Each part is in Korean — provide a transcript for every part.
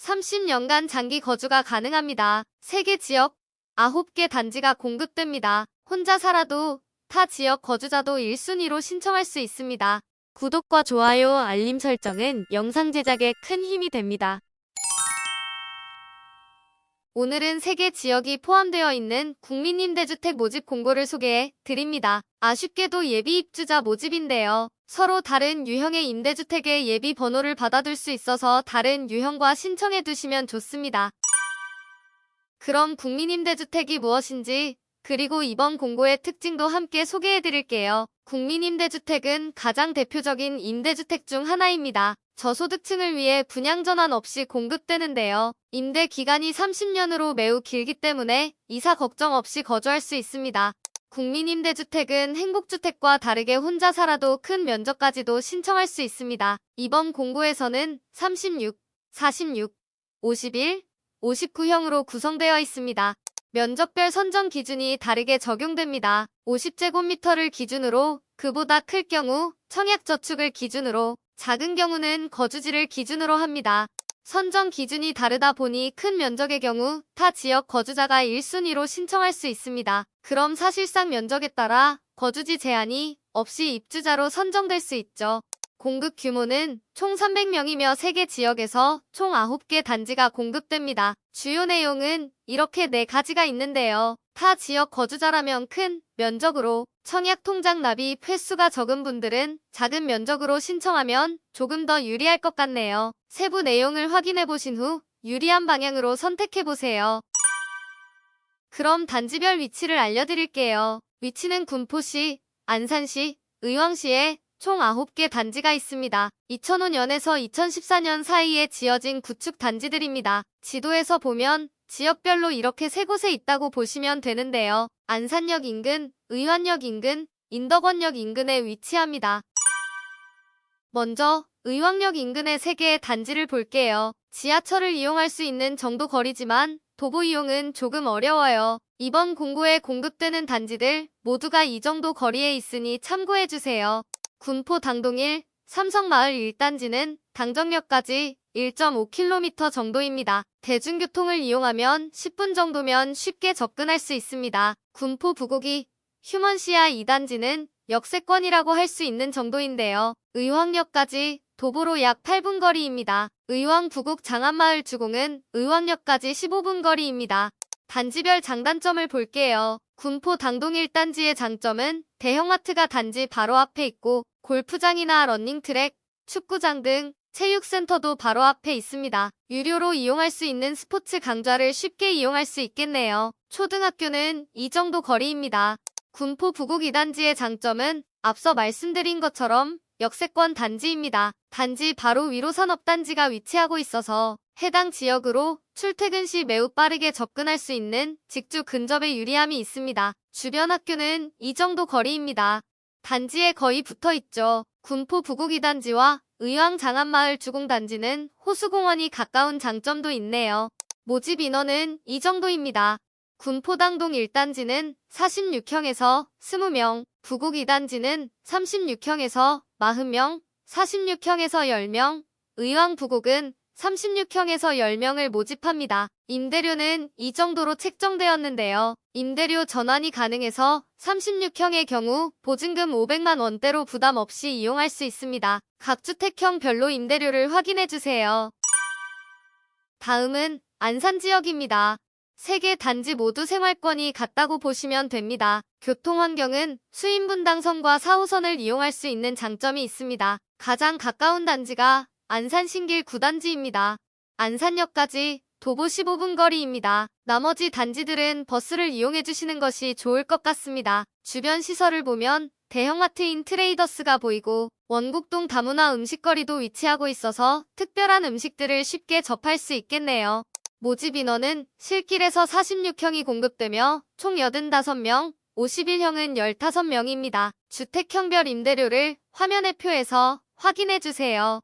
30년간 장기 거주가 가능합니다. 세계 지역 9개 단지가 공급됩니다. 혼자 살아도 타 지역 거주자도 1순위로 신청할 수 있습니다. 구독과 좋아요, 알림 설정은 영상 제작에 큰 힘이 됩니다. 오늘은 세개 지역이 포함되어 있는 국민임대주택 모집 공고를 소개해 드립니다. 아쉽게도 예비 입주자 모집인데요. 서로 다른 유형의 임대주택의 예비 번호를 받아둘 수 있어서 다른 유형과 신청해 두시면 좋습니다. 그럼 국민임대주택이 무엇인지, 그리고 이번 공고의 특징도 함께 소개해 드릴게요. 국민임대주택은 가장 대표적인 임대주택 중 하나입니다. 저소득층을 위해 분양 전환 없이 공급되는데요. 임대 기간이 30년으로 매우 길기 때문에 이사 걱정 없이 거주할 수 있습니다. 국민임대주택은 행복주택과 다르게 혼자 살아도 큰 면적까지도 신청할 수 있습니다. 이번 공고에서는 36, 46, 51, 59형으로 구성되어 있습니다. 면적별 선정 기준이 다르게 적용됩니다. 50제곱미터를 기준으로, 그보다 클 경우 청약저축을 기준으로, 작은 경우는 거주지를 기준으로 합니다. 선정 기준이 다르다 보니 큰 면적의 경우 타 지역 거주자가 1순위로 신청할 수 있습니다. 그럼 사실상 면적에 따라 거주지 제한이 없이 입주자로 선정될 수 있죠. 공급 규모는 총 300명이며 3개 지역에서 총 9개 단지가 공급됩니다. 주요 내용은 이렇게 4가지가 있는데요. 타 지역 거주자라면 큰 면적으로, 청약 통장 납입 횟수가 적은 분들은 작은 면적으로 신청하면 조금 더 유리할 것 같네요. 세부 내용을 확인해 보신 후 유리한 방향으로 선택해 보세요. 그럼 단지별 위치를 알려드릴게요. 위치는 군포시, 안산시, 의왕시에 총 9개 단지가 있습니다. 2005년에서 2014년 사이에 지어진 구축 단지들입니다. 지도에서 보면 지역별로 이렇게 3곳에 있다고 보시면 되는데요. 안산역 인근, 의환역 인근, 인덕원역 인근에 위치합니다. 먼저 의왕역 인근의 3개의 단지를 볼게요. 지하철을 이용할 수 있는 정도 거리지만 도보 이용은 조금 어려워요. 이번 공고에 공급되는 단지들 모두가 이 정도 거리에 있으니 참고해주세요. 군포 당동1, 삼성마을 1단지는 당정역까지 1.5km 정도입니다. 대중교통을 이용하면 10분 정도면 쉽게 접근할 수 있습니다. 군포 부곡이 휴먼시아 2단지는 역세권이라고 할 수 있는 정도인데요. 의왕역까지 도보로 약 8분 거리입니다. 의왕 부곡 장안마을 주공은 의왕역까지 15분 거리입니다. 단지별 장단점을 볼게요. 군포 당동 1단지의 장점은 대형마트가 단지 바로 앞에 있고 골프장이나 러닝트랙, 축구장 등 체육센터도 바로 앞에 있습니다. 유료로 이용할 수 있는 스포츠 강좌를 쉽게 이용할 수 있겠네요. 초등학교는 이 정도 거리입니다. 군포 부곡 2단지의 장점은 앞서 말씀드린 것처럼 역세권 단지입니다. 단지 바로 위로 산업단지가 위치하고 있어서 해당 지역으로 출퇴근 시 매우 빠르게 접근할 수 있는 직주 근접에 유리함이 있습니다. 주변 학교는 이 정도 거리입니다. 단지에 거의 붙어 있죠. 군포 부곡 2단지와 의왕 장안마을 주공단지는 호수공원이 가까운 장점도 있네요. 모집 인원은 이 정도입니다. 군포 당동 1단지는 46형에서 20명, 부곡 2단지는 36형에서 40명, 46형에서 10명, 의왕 부곡은 36형에서 10명을 모집합니다. 임대료는 이 정도로 책정되었는데요. 임대료 전환이 가능해서 36형의 경우 보증금 500만 원대로 부담 없이 이용할 수 있습니다. 각 주택형 별로 임대료를 확인해주세요. 다음은 안산 지역입니다. 3개 단지 모두 생활권이 같다고 보시면 됩니다. 교통환경은 수인분당선과 4호선을 이용할 수 있는 장점이 있습니다. 가장 가까운 단지가 안산 신길 9단지입니다. 안산역까지 도보 15분 거리입니다. 나머지 단지들은 버스를 이용해 주시는 것이 좋을 것 같습니다. 주변 시설을 보면 대형마트인 트레이더스가 보이고 원국동 다문화 음식거리도 위치하고 있어서 특별한 음식들을 쉽게 접할 수 있겠네요. 모집 인원은 실길에서 46형이 공급되며 총 85명, 51형은 15명입니다. 주택형별 임대료를 화면의 표에서 확인해주세요.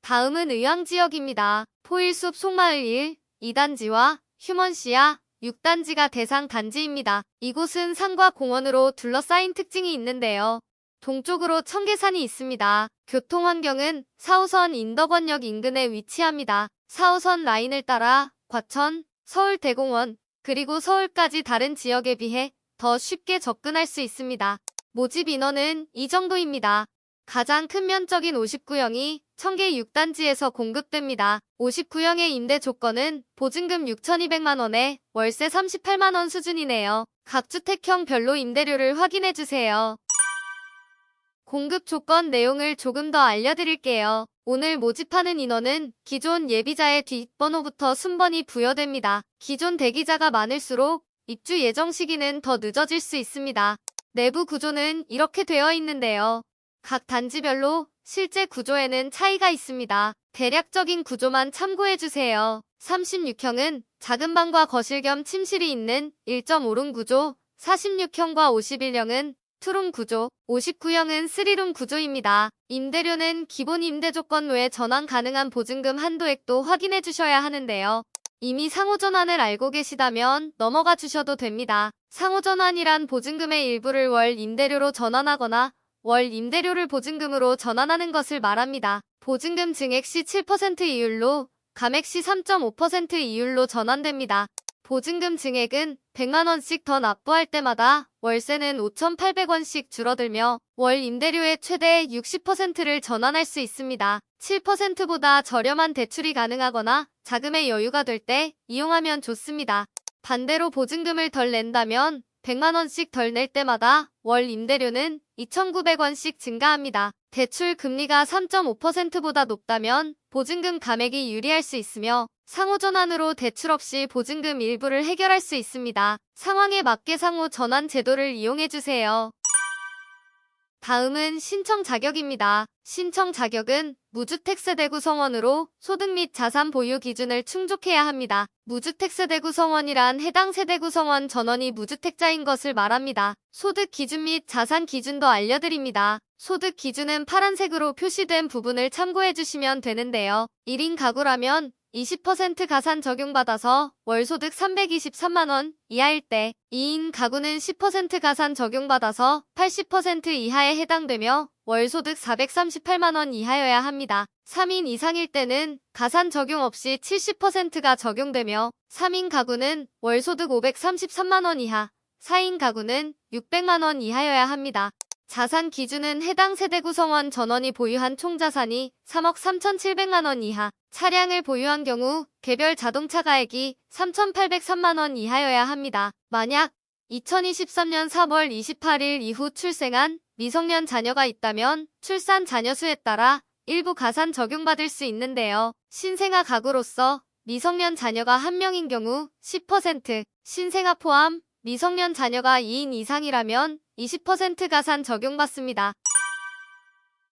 다음은 의왕 지역입니다. 포일숲 송마을 1, 2단지와 휴먼시아 6단지가 대상 단지입니다. 이곳은 산과 공원으로 둘러싸인 특징이 있는데요. 동쪽으로 청계산이 있습니다. 교통환경은 4호선 인덕원역 인근에 위치합니다. 4호선 라인을 따라 과천, 서울대공원, 그리고 서울까지 다른 지역에 비해 더 쉽게 접근할 수 있습니다. 모집 인원은 이 정도입니다. 가장 큰 면적인 59형이 청계 6단지에서 공급됩니다. 59형의 임대 조건은 보증금 6,200만원에 월세 38만원 수준이네요. 각 주택형 별로 임대료를 확인해주세요. 공급 조건 내용을 조금 더 알려드릴게요. 오늘 모집하는 인원은 기존 예비자의 뒷번호부터 순번이 부여됩니다. 기존 대기자가 많을수록 입주 예정 시기는 더 늦어질 수 있습니다. 내부 구조는 이렇게 되어 있는데요. 각 단지별로 실제 구조에는 차이가 있습니다. 대략적인 구조만 참고해주세요. 36형은 작은 방과 거실 겸 침실이 있는 1.5룸 구조, 46형과 51형은 투룸 구조, 59형은 3룸 구조입니다. 임대료는 기본 임대 조건 외에 전환 가능한 보증금 한도액도 확인해 주셔야 하는데요. 이미 상호전환을 알고 계시다면 넘어가 주셔도 됩니다. 상호전환이란 보증금의 일부를 월 임대료로 전환하거나 월 임대료를 보증금으로 전환하는 것을 말합니다. 보증금 증액 시 7% 이율로, 감액 시 3.5% 이율로 전환됩니다. 보증금 증액은 100만원씩 더 납부할 때마다 월세는 5,800원씩 줄어들며 월 임대료의 최대 60%를 전환할 수 있습니다. 7%보다 저렴한 대출이 가능하거나 자금의 여유가 될 때 이용하면 좋습니다. 반대로 보증금을 덜 낸다면 100만원씩 덜 낼 때마다 월 임대료는 2,900원씩 증가합니다. 대출 금리가 3.5%보다 높다면 보증금 감액이 유리할 수 있으며 상호전환으로 대출 없이 보증금 일부를 해결할 수 있습니다. 상황에 맞게 상호전환 제도를 이용해주세요. 다음은 신청 자격입니다. 신청 자격은 무주택 세대 구성원으로 소득 및 자산 보유 기준을 충족해야 합니다. 무주택 세대 구성원이란 해당 세대 구성원 전원이 무주택자인 것을 말합니다. 소득 기준 및 자산 기준도 알려드립니다. 소득 기준은 파란색으로 표시된 부분을 참고해 주시면 되는데요. 1인 가구라면 20% 가산 적용받아서 월소득 323만원 이하일 때 2인 가구는 10% 가산 적용받아서 80% 이하에 해당되며 월소득 438만원 이하여야 합니다. 3인 이상일 때는 가산 적용 없이 70%가 적용되며 3인 가구는 월소득 533만원 이하, 4인 가구는 600만원 이하여야 합니다. 자산 기준은 해당 세대 구성원 전원이 보유한 총자산이 3억 3,700만원 이하, 차량을 보유한 경우 개별 자동차 가액이 3,803만원 이하여야 합니다. 만약 2023년 3월 28일 이후 출생한 미성년 자녀가 있다면 출산 자녀 수에 따라 일부 가산 적용받을 수 있는데요. 신생아 가구로서 미성년 자녀가 1명인 경우 10%, 신생아 포함 미성년 자녀가 2인 이상이라면 20% 가산 적용받습니다.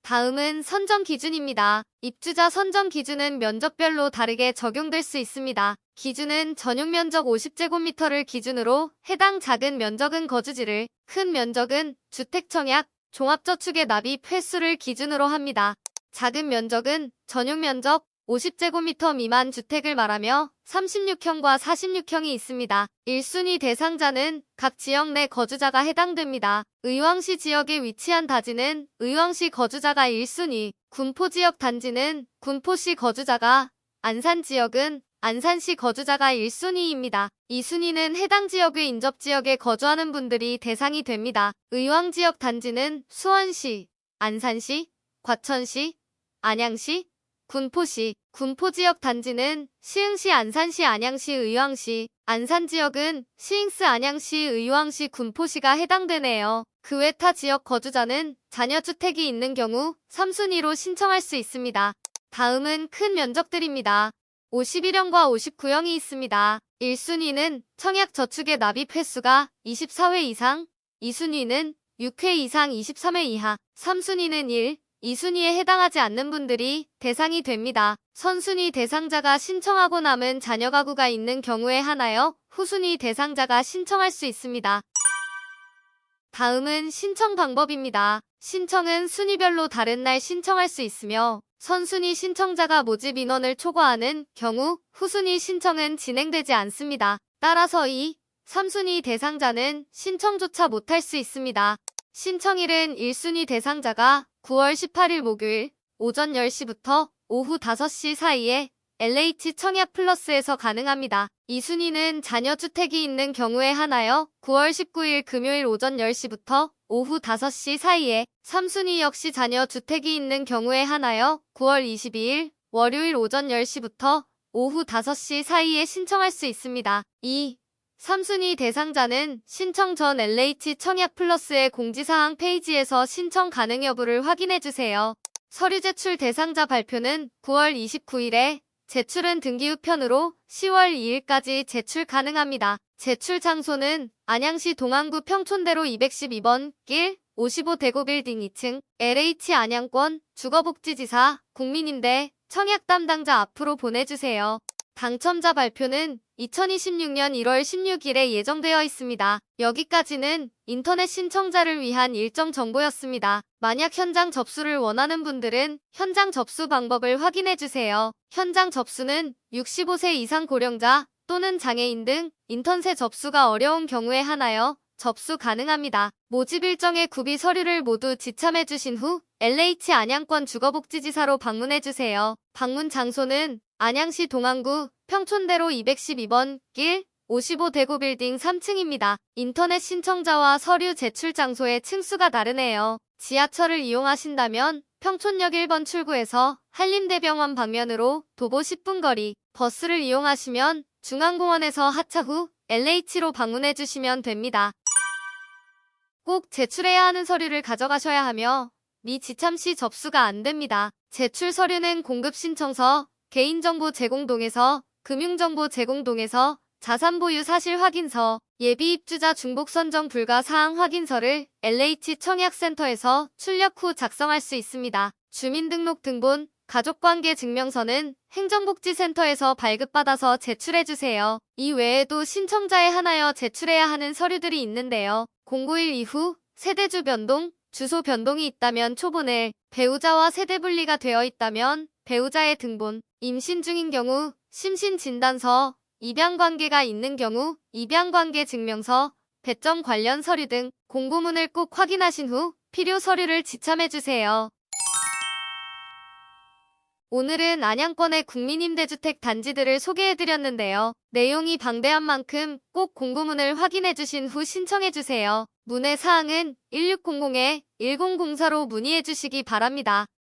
다음은 선정 기준입니다. 입주자 선정 기준은 면적별로 다르게 적용될 수 있습니다. 기준은 전용 면적 50제곱미터를 기준으로 해당 작은 면적은 거주지를, 큰 면적은 주택청약, 종합저축의 납입 횟수를 기준으로 합니다. 작은 면적은 전용 면적 50제곱미터 미만 주택을 말하며 36형과 46형이 있습니다. 1순위 대상자는 각 지역 내 거주자가 해당됩니다. 의왕시 지역에 위치한 다지는 의왕시 거주자가 1순위, 군포지역 단지는 군포시 거주자가, 안산지역은 안산시 거주자가 1순위입니다. 2순위는 해당 지역의 인접지역에 거주하는 분들이 대상이 됩니다. 의왕지역 단지는 수원시, 안산시, 과천시, 안양시, 군포시, 군포지역 단지는 시흥시, 안산시, 안양시, 의왕시, 안산지역은 시흥시, 안양시, 의왕시, 군포시가 해당되네요. 그 외 타 지역 거주자는 자녀주택이 있는 경우 3순위로 신청할 수 있습니다. 다음은 큰 면적들입니다. 51형과 59형이 있습니다. 1순위는 청약저축의 납입 횟수가 24회 이상, 2순위는 6회 이상 23회 이하, 3순위는 1, 2순위에 해당하지 않는 분들이 대상이 됩니다. 선순위 대상자가 신청하고 남은 자녀 가구가 있는 경우에 한하여 후순위 대상자가 신청할 수 있습니다. 다음은 신청 방법입니다. 신청은 순위별로 다른 날 신청할 수 있으며 선순위 신청자가 모집 인원을 초과하는 경우 후순위 신청은 진행되지 않습니다. 따라서 2, 3순위 대상자는 신청조차 못할 수 있습니다. 신청일은 1순위 대상자가 9월 18일 목요일 오전 10시부터 오후 5시 사이에 LH 청약 플러스에서 가능합니다. 이 순위는 자녀 주택이 있는 경우에 하나여 9월 19일 금요일 오전 10시부터 오후 5시 사이에 3순위 역시 자녀 주택이 있는 경우에 하나여 9월 22일 월요일 오전 10시부터 오후 5시 사이에 신청할 수 있습니다. 2. 3순위 대상자는 신청 전 LH 청약 플러스의 공지사항 페이지에서 신청 가능 여부를 확인해주세요. 서류 제출 대상자 발표는 9월 29일에 제출은 등기 우편으로 10월 2일까지 제출 가능합니다. 제출 장소는 안양시 동안구 평촌대로 212번 길 55대구 빌딩 2층 LH 안양권 주거복지지사 국민임대 청약 담당자 앞으로 보내주세요. 당첨자 발표는 2026년 1월 16일에 예정되어 있습니다. 여기까지는 인터넷 신청자를 위한 일정 정보였습니다. 만약 현장 접수를 원하는 분들은 현장 접수 방법을 확인해주세요. 현장 접수는 65세 이상 고령자 또는 장애인 등 인터넷 접수가 어려운 경우에 하나여 접수 가능합니다. 모집 일정의 구비 서류를 모두 지참해주신 후 LH 안양권 주거복지지사로 방문해주세요. 방문 장소는 안양시 동안구 평촌대로 212번 길 55대구 빌딩 3층입니다. 인터넷 신청자와 서류 제출 장소의 층수가 다르네요. 지하철을 이용하신다면 평촌역 1번 출구에서 한림대병원 방면으로 도보 10분 거리, 버스를 이용하시면 중앙공원에서 하차 후 LH로 방문해주시면 됩니다. 꼭 제출해야 하는 서류를 가져가셔야 하며 미지참 시 접수가 안 됩니다. 제출 서류는 공급신청서, 개인정보 제공동에서, 금융정보 제공동에서, 자산보유 사실 확인서, 예비입주자 중복 선정 불가 사항 확인서를 LH 청약센터에서 출력 후 작성할 수 있습니다. 주민등록 등본, 가족관계 증명서는 행정복지센터에서 발급받아서 제출해주세요. 이 외에도 신청자에 한하여 제출해야 하는 서류들이 있는데요. 공고일 이후 세대주 변동, 주소 변동이 있다면 초본을, 배우자와 세대 분리가 되어 있다면 배우자의 등본, 임신 중인 경우 심신진단서, 입양관계가 있는 경우 입양관계 증명서, 배점 관련 서류 등 공고문을 꼭 확인하신 후 필요 서류를 지참해주세요. 오늘은 안양권의 국민임대주택 단지들을 소개해드렸는데요. 내용이 방대한 만큼 꼭 공고문을 확인해주신 후 신청해주세요. 문의 사항은 1600-1004로 문의해주시기 바랍니다.